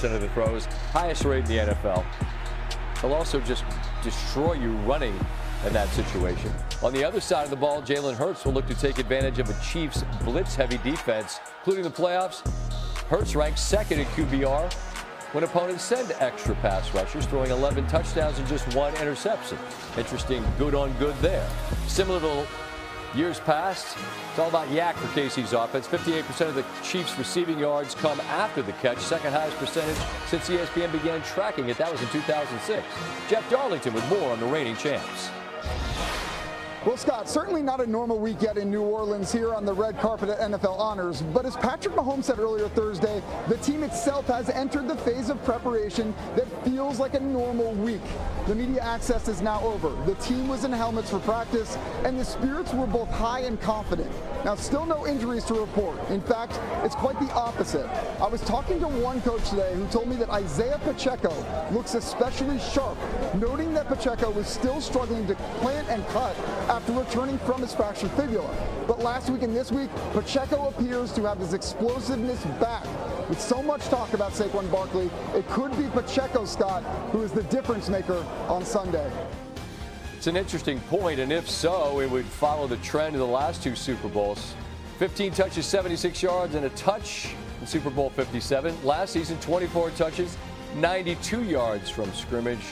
58% of the throws, highest rate in the NFL. He'll also just destroy you running in that situation. On the other side of the ball, Jalen Hurts will look to take advantage of a Chiefs blitz-heavy defense, including the playoffs. Hurts ranks second in QBR when opponents send extra pass rushers, throwing 11 touchdowns and just 1 interception. Interesting good on good there. Similar to years past, it's all about yak for KC's offense. 58% of the Chiefs' receiving yards come after the catch, second highest percentage since ESPN began tracking it. That was in 2006. Jeff Darlington with more on the reigning champs. Well, Scott, certainly not a normal week yet in New Orleans here on the red carpet at NFL Honors. But as Patrick Mahomes said earlier Thursday, the team itself has entered the phase of preparation that feels like a normal week. The media access is now over. The team was in helmets for practice, and the spirits were both high and confident. Now, still no injuries to report. In fact, it's quite the opposite. I was talking to one coach today who told me that Isaiah Pacheco looks especially sharp, noting that Pacheco was still struggling to plant and cut after returning from his fractured fibula. But last week and this week, Pacheco appears to have his explosiveness back. With so much talk about Saquon Barkley, it could be Pacheco, Scott, who is the difference maker on Sunday. It's an interesting point, and if so, it would follow the trend of the last 2 Super Bowls. 15 touches, 76 yards, and a touch in Super Bowl 57. Last season, 24 touches, 92 yards from scrimmage.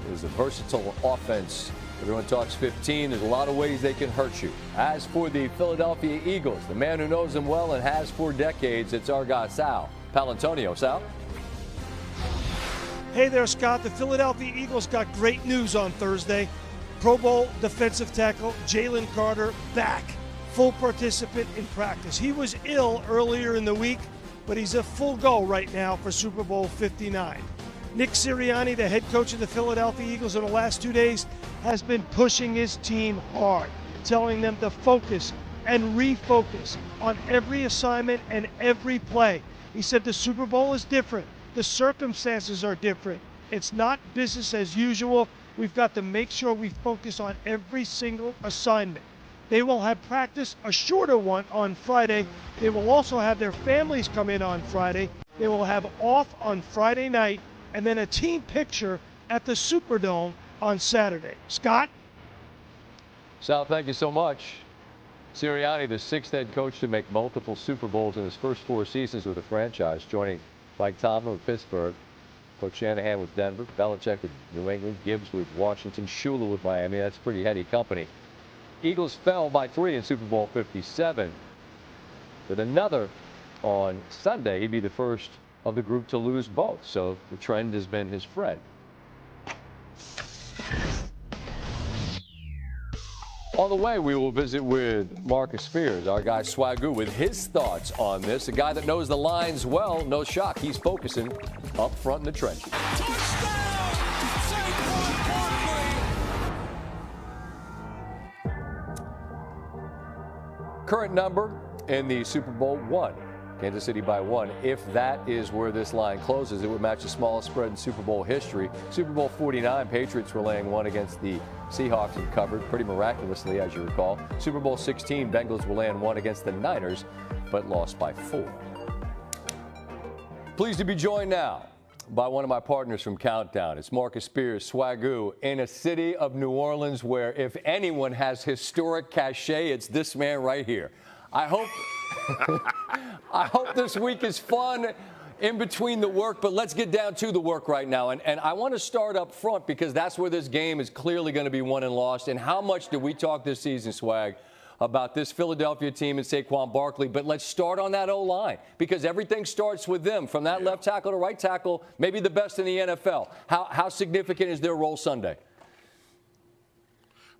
It was a versatile offense. Everyone talks 15. There's a lot of ways they can hurt you. As for the Philadelphia Eagles, the man who knows them well and has for decades, it's our guy, Sal Palantonio. Sal? Hey there, Scott. The Philadelphia Eagles got great news on Thursday. Pro Bowl defensive tackle Jalen Carter back, full participant in practice. He was ill earlier in the week, but he's a full go right now for Super Bowl 59. Nick Sirianni, the head coach of the Philadelphia Eagles in the last 2 days, has been pushing his team hard, telling them to focus and refocus on every assignment and every play. He said the Super Bowl is different. The circumstances are different. It's not business as usual. We've got to make sure we focus on every single assignment. They will have practice, a shorter one, on Friday. They will also have their families come in on Friday. They will have off on Friday night, and then a team picture at the Superdome on Saturday. Scott? Sal, thank you so much. Sirianni, the 6th head coach to make multiple Super Bowls in his first 4 seasons with the franchise, joining Mike Tomlin with Pittsburgh, Coach Shanahan with Denver, Belichick with New England, Gibbs with Washington, Shula with Miami. That's pretty heady company. Eagles fell by 3 in Super Bowl 57. But another on Sunday, he'd be the first of the group to lose both. So the trend has been his friend. On the way, we will visit with Marcus Spears, our guy Swagoo, with his thoughts on this. A guy that knows the lines well, no shock. He's focusing up front in the trenches. Current number in the Super Bowl 1. Kansas City by 1. If that is where this line closes, it would match the smallest spread in Super Bowl history. Super Bowl 49, Patriots were laying 1 against the Seahawks and covered pretty miraculously, as you recall. Super Bowl 16, Bengals were laying 1 against the Niners, but lost by 4. Pleased to be joined now by one of my partners from Countdown. It's Marcus Spears, Swagoo, in a city of New Orleans where if anyone has historic cachet, it's this man right here. I hope this week is fun in between the work, but let's get down to the work right now. And I want to start up front because that's where this game is clearly going to be won and lost. And how much did we talk this season, Swag, about this Philadelphia team and Saquon Barkley? But let's start on that O-line because everything starts with them. From that left tackle to right tackle, maybe the best in the NFL. How significant is their role Sunday?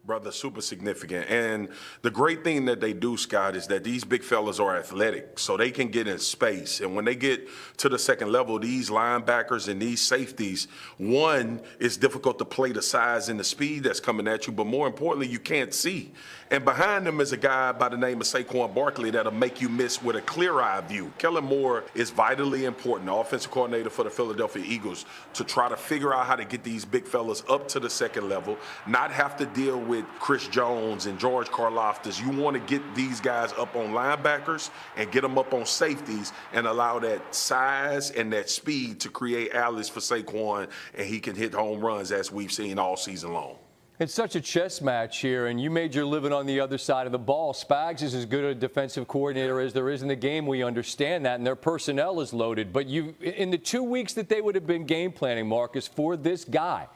Brother, super significant. And the great thing that they do, Scott, is that these big fellas are athletic, so they can get in space. And when they get to the second level, these linebackers and these safeties, one, it's difficult to play the size and the speed that's coming at you, but more importantly, you can't see. And behind them is a guy by the name of Saquon Barkley that'll make you miss with a clear eye view. Kellen Moore is vitally important, the offensive coordinator for the Philadelphia Eagles, to try to figure out how to get these big fellas up to the second level, not have to deal with with Chris Jones and George Karlaftis, you want to get these guys up on linebackers and get them up on safeties and allow that size and that speed to create alleys for Saquon, and he can hit home runs as we've seen all season long. It's such a chess match here, and you made your living on the other side of the ball. Spags is as good a defensive coordinator as there is in the game. We understand that, and their personnel is loaded. But in the 2 weeks that they would have been game planning, Marcus, for this guy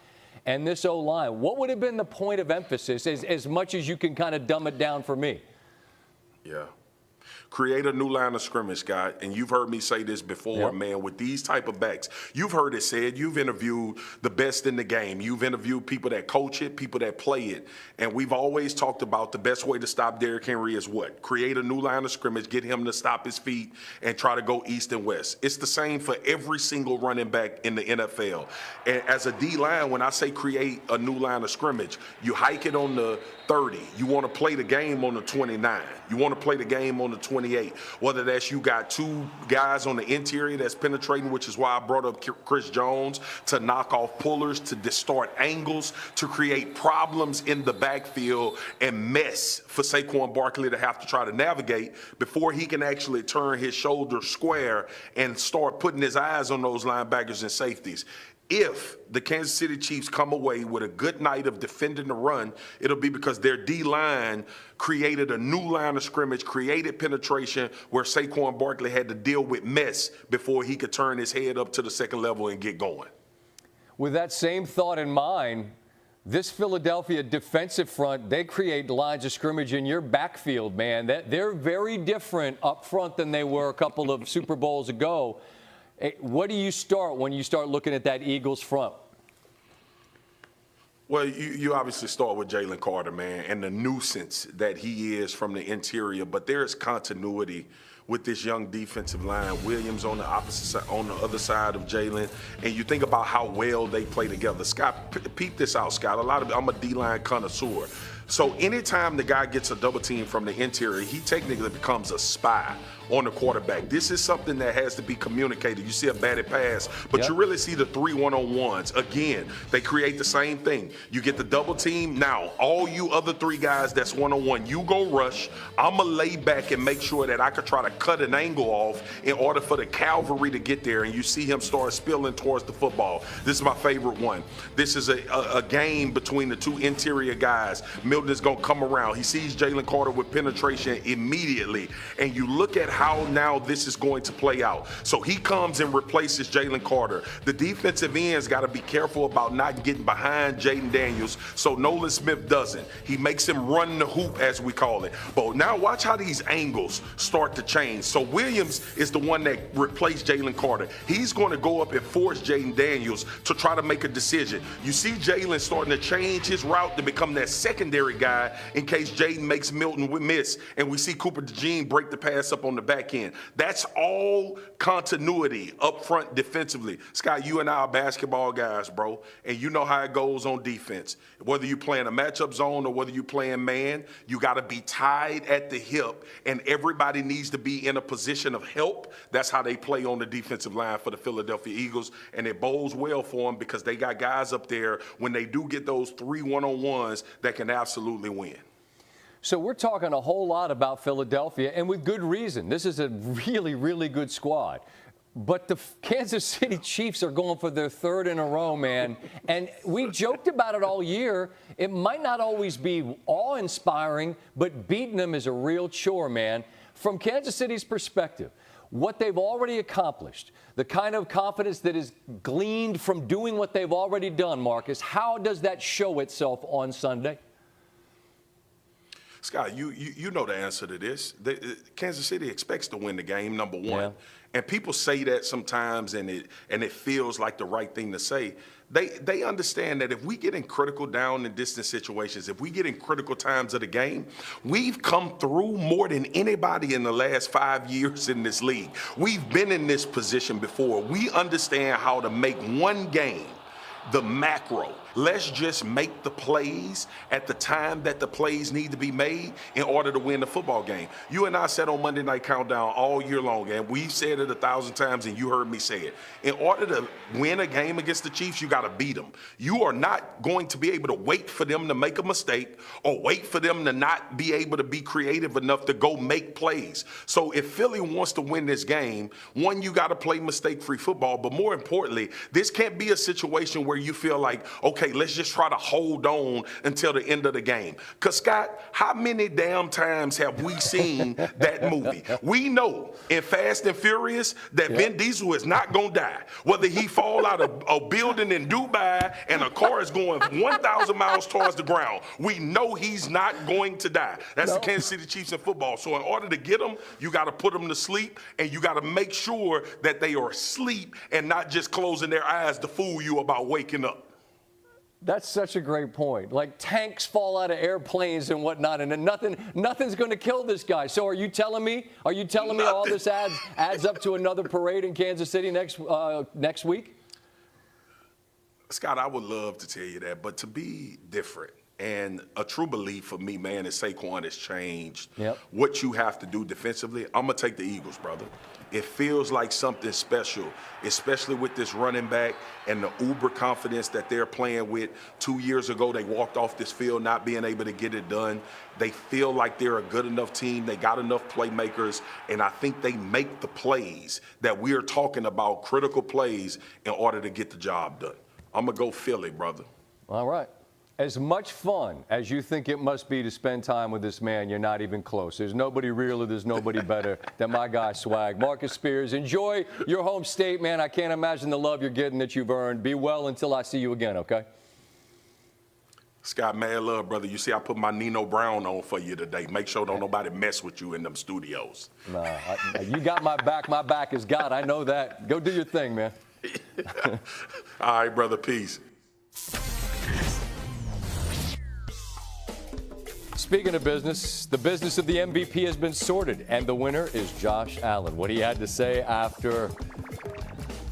and this O-line, what would have been the point of emphasis as much as you can kind of dumb it down for me? Yeah. Create a new line of scrimmage, Scott. And you've heard me say this before, man, with these type of backs. You've heard it said. You've interviewed the best in the game. You've interviewed people that coach it, people that play it. And we've always talked about the best way to stop Derrick Henry is what? Create a new line of scrimmage, get him to stop his feet, and try to go east and west. It's the same for every single running back in the NFL. And as a D-line, when I say create a new line of scrimmage, you hike it on the 30. You want to play the game on the 29. You want to play the game on the 28. Whether that's you got two guys on the interior that's penetrating, which is why I brought up Chris Jones, to knock off pullers, to distort angles, to create problems in the backfield and mess for Saquon Barkley to have to try to navigate before he can actually turn his shoulders square and start putting his eyes on those linebackers and safeties. If the Kansas City Chiefs come away with a good night of defending the run, it'll be because their D-line created a new line of scrimmage, created penetration where Saquon Barkley had to deal with mess before he could turn his head up to the second level and get going. With that same thought in mind, this Philadelphia defensive front, they create lines of scrimmage in your backfield, man. They're very different up front than they were a couple of Super Bowls ago. What do you start when you start looking at that Eagles front? Well, you obviously start with Jalen Carter, man, and the nuisance that he is from the interior. But there's continuity with this young defensive line. Williams on the opposite side, on the other side of Jalen, and you think about how well they play together. Scott, peep this out, Scott. I'm a D-line connoisseur. So anytime the guy gets a double team from the interior, he technically becomes a spy on the quarterback. This is something that has to be communicated. You see a batted pass, but you really see the 3 one-on-ones. Again, they create the same thing. You get the double team. Now, all you other three guys that's one-on-one, you go rush. I'm going to lay back and make sure that I could try to cut an angle off in order for the cavalry to get there, and you see him start spilling towards the football. This is my favorite one. This is a game between the two interior guys. Milton is going to come around. He sees Jalen Carter with penetration immediately, and you look at how now this is going to play out. So he comes and replaces Jalen Carter. The defensive end's got to be careful about not getting behind Jaden Daniels, so Nolan Smith doesn't. He makes him run the hoop, as we call it. But now watch how these angles start to change. So Williams is the one that replaced Jalen Carter. He's going to go up and force Jaden Daniels to try to make a decision. You see Jalen starting to change his route to become that secondary guy in case Jaden makes Milton miss, and we see Cooper DeJean break the pass up on the back end. That's all continuity up front defensively. Scott, you and I are basketball guys, bro, and you know how it goes on defense. Whether you're playing a matchup zone or whether you're playing man, you got to be tied at the hip, and everybody needs to be in a position of help. That's how they play on the defensive line for the Philadelphia Eagles, and it bodes well for them because they got guys up there when they do get those 3 one-on-ones that can absolutely win. So we're talking a whole lot about Philadelphia, and with good reason. This is a really, really good squad. But the Kansas City Chiefs are going for their third in a row, man. And we joked about it all year. It might not always be awe-inspiring, but beating them is a real chore, man. From Kansas City's perspective, what they've already accomplished, the kind of confidence that is gleaned from doing what they've already done, Marcus, how does that show itself on Sunday? Scott, you know the answer to this. Kansas City expects to win the game, number one. Yeah. And people say that sometimes, and it feels like the right thing to say. They understand that if we get in critical down and distance situations, if we get in critical times of the game, we've come through more than anybody in the last 5 years in this league. We've been in this position before. We understand how to make one game the macro Let's just make the plays at the time that the plays need to be made in order to win the football game. You and I said on Monday Night Countdown all year long, and we've said it 1,000 times, and you heard me say it. In order to win a game against the Chiefs, you got to beat them. You are not going to be able to wait for them to make a mistake or wait for them to not be able to be creative enough to go make plays. So if Philly wants to win this game, one, you got to play mistake-free football, but more importantly, this can't be a situation where you feel like, okay, let's just try to hold on until the end of the game. Because, Scott, how many damn times have we seen that movie? We know in Fast and Furious that Vin Diesel is not going to die. Whether he fall out of a building in Dubai and a car is going 1,000 miles towards the ground, we know he's not going to die. That's the Kansas City Chiefs in football. So in order to get them, you got to put them to sleep, and you got to make sure that they are asleep and not just closing their eyes to fool you about waking up. That's such a great point. Like tanks fall out of airplanes and whatnot, and then nothing's going to kill this guy. So are you telling me all this adds up to another parade in Kansas City next week? Scott, I would love to tell you that, but to be different. And a true belief for me, man, is Saquon has changed what you have to do defensively. I'm going to take the Eagles, brother. It feels like something special, especially with this running back and the uber confidence that they're playing with. 2 years ago, they walked off this field not being able to get it done. They feel like they're a good enough team. They got enough playmakers, and I think they make the plays that we are talking about, critical plays, in order to get the job done. I'm going to go Philly, brother. All right. As much fun as you think it must be to spend time with this man, you're not even close. There's nobody realer, there's nobody better than my guy Swag. Marcus Spears, enjoy your home state, man. I can't imagine the love you're getting that you've earned. Be well until I see you again, okay? Scott, mad love, brother. You see, I put my Nino Brown on for you today. Make sure don't nobody mess with you in them studios. Nah, you got my back. My back is God. I know that. Go do your thing, man. All right, brother. Peace. Speaking of business, the business of the MVP has been sorted, and the winner is Josh Allen. What he had to say after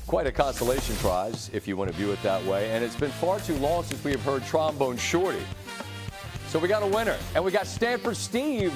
quite a consolation prize, if you want to view it that way. And it's been far too long since we have heard Trombone Shorty. So we got a winner, and we got Stanford Steve